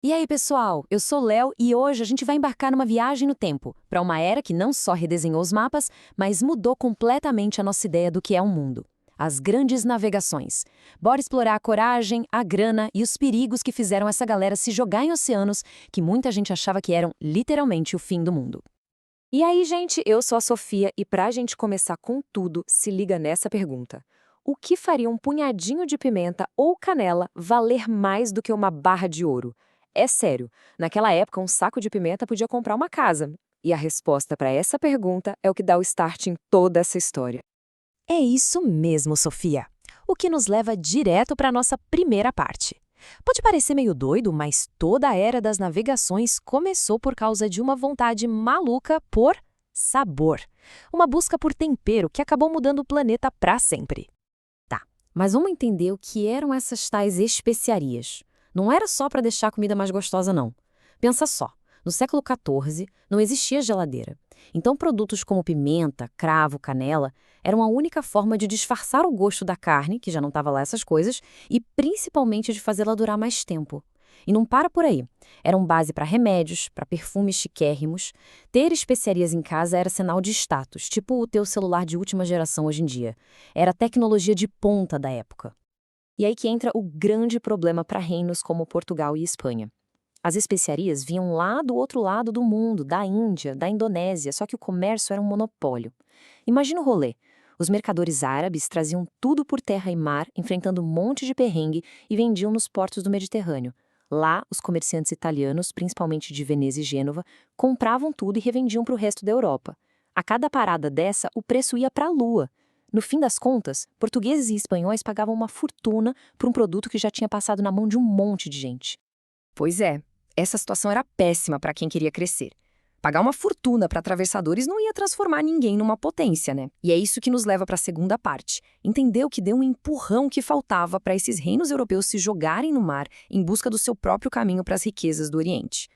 E aí, pessoal? Eu sou Léo e hoje a gente vai embarcar numa viagem no tempo, para uma era que não só redesenhou os mapas, mas mudou completamente a nossa ideia do que é um mundo. As grandes navegações. Bora explorar a coragem, a grana e os perigos que fizeram essa galera se jogar em oceanos que muita gente achava que eram literalmente o fim do mundo. E aí, gente, eu sou a Sofia e pra gente começar com tudo, se liga nessa pergunta. O que faria um punhadinho de pimenta ou canela valer mais do que uma barra de ouro? É sério, naquela época um saco de pimenta podia comprar uma casa. E a resposta para essa pergunta é o que dá o start em toda essa história. É isso mesmo, Sofia. O que nos leva direto para a nossa primeira parte. Pode parecer meio doido, mas toda a era das navegações começou por causa de uma vontade maluca por sabor. Uma busca por tempero que acabou mudando o planeta para sempre. Tá, mas vamos entender o que eram essas tais especiarias. Não era só para deixar a comida mais gostosa, não. Pensa só, no século XIV não existia geladeira. Então produtos como pimenta, cravo, canela eram a única forma de disfarçar o gosto da carne, que já não estava lá essas coisas, e principalmente de fazê-la durar mais tempo. E não para por aí. Eram base para remédios, para perfumes chiquérrimos. Ter especiarias em casa era sinal de status, tipo o teu celular de última geração hoje em dia. Era tecnologia de ponta da época. E aí que entra o grande problema para reinos como Portugal e Espanha. As especiarias vinham lá do outro lado do mundo, da Índia, da Indonésia, só que o comércio era um monopólio. Imagina o rolê. Os mercadores árabes traziam tudo por terra e mar, enfrentando um monte de perrengue e vendiam nos portos do Mediterrâneo. Lá, os comerciantes italianos, principalmente de Veneza e Gênova, compravam tudo e revendiam para o resto da Europa. A cada parada dessa, o preço ia para a lua. No fim das contas, portugueses e espanhóis pagavam uma fortuna por um produto que já tinha passado na mão de um monte de gente. Pois é, essa situação era péssima para quem queria crescer. Pagar uma fortuna para atravessadores não ia transformar ninguém numa potência, né? E é isso que nos leva para a segunda parte. Entender o que deu um empurrão que faltava para esses reinos europeus se jogarem no mar em busca do seu próprio caminho para as riquezas do Oriente.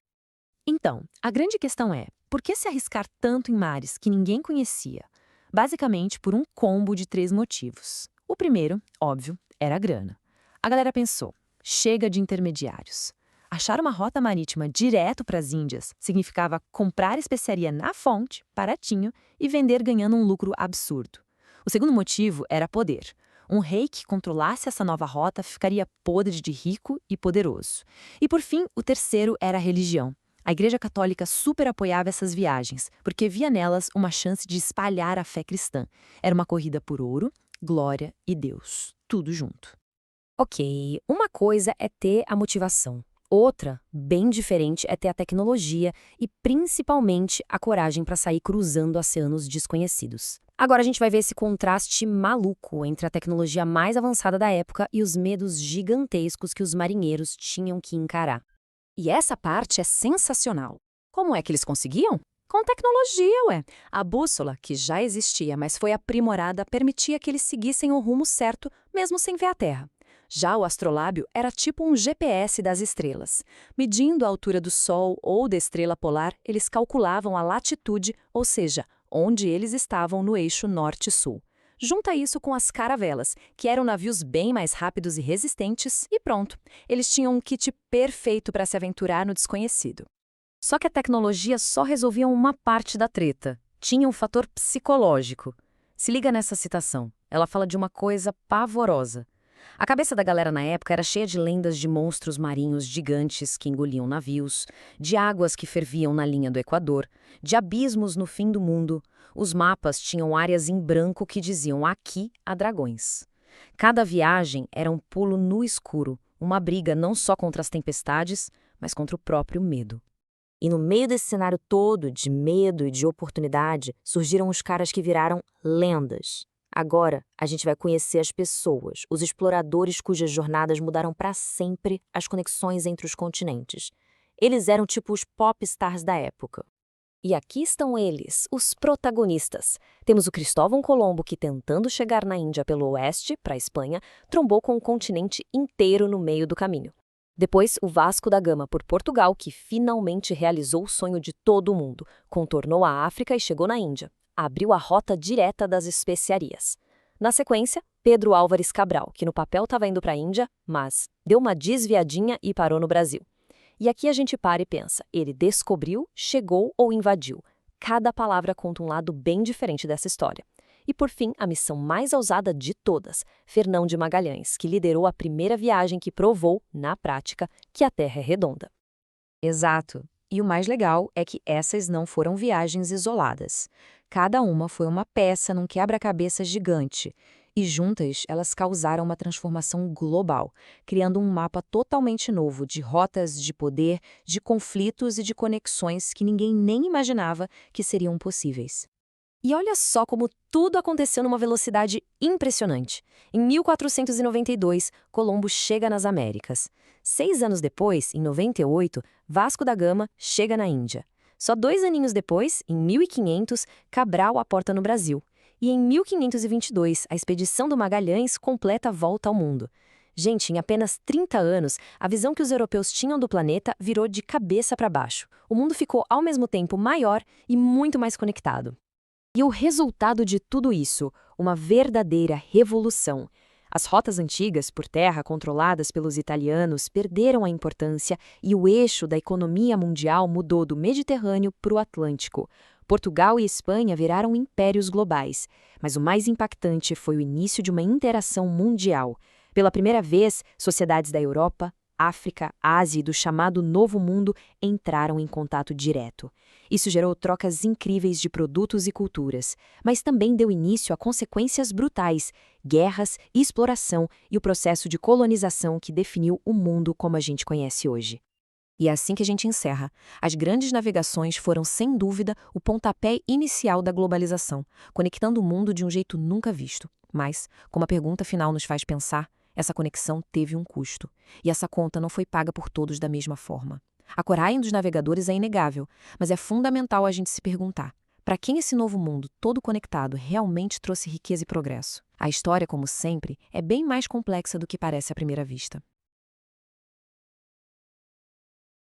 Então, a grande questão é, por que se arriscar tanto em mares que ninguém conhecia? Basicamente por um combo de 3 motivos. O primeiro, óbvio, era a grana. A galera pensou, chega de intermediários. Achar uma rota marítima direto para as Índias significava comprar especiaria na fonte, baratinho, e vender ganhando um lucro absurdo. O segundo motivo era poder. Um rei que controlasse essa nova rota ficaria podre de rico e poderoso. E por fim, o terceiro era a religião. A Igreja Católica super apoiava essas viagens, porque via nelas uma chance de espalhar a fé cristã. Era uma corrida por ouro, glória e Deus, tudo junto. Ok, uma coisa é ter a motivação. Outra, bem diferente, é ter a tecnologia e, principalmente, a coragem para sair cruzando oceanos desconhecidos. Agora a gente vai ver esse contraste maluco entre a tecnologia mais avançada da época e os medos gigantescos que os marinheiros tinham que encarar. E essa parte é sensacional. Como é que eles conseguiam? Com tecnologia, ué. A bússola, que já existia, mas foi aprimorada, permitia que eles seguissem o rumo certo, mesmo sem ver a Terra. Já o astrolábio era tipo um GPS das estrelas. Medindo a altura do Sol ou da estrela polar, eles calculavam a latitude, ou seja, onde eles estavam no eixo norte-sul. Junta isso com as caravelas, que eram navios bem mais rápidos e resistentes, e pronto. Eles tinham um kit perfeito para se aventurar no desconhecido. Só que a tecnologia só resolvia uma parte da treta. Tinha um fator psicológico. Se liga nessa citação. Ela fala de uma coisa pavorosa. A cabeça da galera na época era cheia de lendas de monstros marinhos gigantes que engoliam navios, de águas que ferviam na linha do Equador, de abismos no fim do mundo. Os mapas tinham áreas em branco que diziam aqui há dragões. Cada viagem era um pulo no escuro, uma briga não só contra as tempestades, mas contra o próprio medo. E no meio desse cenário todo de medo e de oportunidade, surgiram os caras que viraram lendas. Agora, a gente vai conhecer as pessoas, os exploradores cujas jornadas mudaram para sempre as conexões entre os continentes. Eles eram tipo os pop stars da época. E aqui estão eles, os protagonistas. Temos o Cristóvão Colombo que, tentando chegar na Índia pelo oeste, para a Espanha, trombou com o continente inteiro no meio do caminho. Depois, o Vasco da Gama por Portugal, que finalmente realizou o sonho de todo mundo, contornou a África e chegou na Índia. Abriu a rota direta das especiarias. Na sequência, Pedro Álvares Cabral, que no papel estava indo para a Índia, mas deu uma desviadinha e parou no Brasil. E aqui a gente para e pensa, ele descobriu, chegou ou invadiu? Cada palavra conta um lado bem diferente dessa história. E por fim, a missão mais ousada de todas, Fernão de Magalhães, que liderou a primeira viagem que provou, na prática, que a Terra é redonda. Exato. E o mais legal é que essas não foram viagens isoladas. Cada uma foi uma peça num quebra-cabeça gigante. E juntas, elas causaram uma transformação global, criando um mapa totalmente novo de rotas de poder, de conflitos e de conexões que ninguém nem imaginava que seriam possíveis. E olha só como tudo aconteceu numa velocidade impressionante. Em 1492, Colombo chega nas Américas. 6 anos depois, em 98, Vasco da Gama chega na Índia. Só 2 aninhos depois, em 1500, Cabral aporta no Brasil. E em 1522, a expedição do Magalhães completa a volta ao mundo. Gente, em apenas 30 anos, a visão que os europeus tinham do planeta virou de cabeça para baixo. O mundo ficou, ao mesmo tempo, maior e muito mais conectado. E o resultado de tudo isso? Uma verdadeira revolução. As rotas antigas, por terra, controladas pelos italianos, perderam a importância e o eixo da economia mundial mudou do Mediterrâneo para o Atlântico. Portugal e Espanha viraram impérios globais. Mas o mais impactante foi o início de uma interação mundial. Pela primeira vez, sociedades da Europa, África, Ásia e do chamado Novo Mundo entraram em contato direto. Isso gerou trocas incríveis de produtos e culturas, mas também deu início a consequências brutais, guerras, exploração e o processo de colonização que definiu o mundo como a gente conhece hoje. E é assim que a gente encerra. As grandes navegações foram, sem dúvida, o pontapé inicial da globalização, conectando o mundo de um jeito nunca visto. Mas, como a pergunta final nos faz pensar, essa conexão teve um custo, e essa conta não foi paga por todos da mesma forma. A coragem dos navegadores é inegável, mas é fundamental a gente se perguntar: para quem esse novo mundo todo conectado realmente trouxe riqueza e progresso? A história, como sempre, é bem mais complexa do que parece à primeira vista.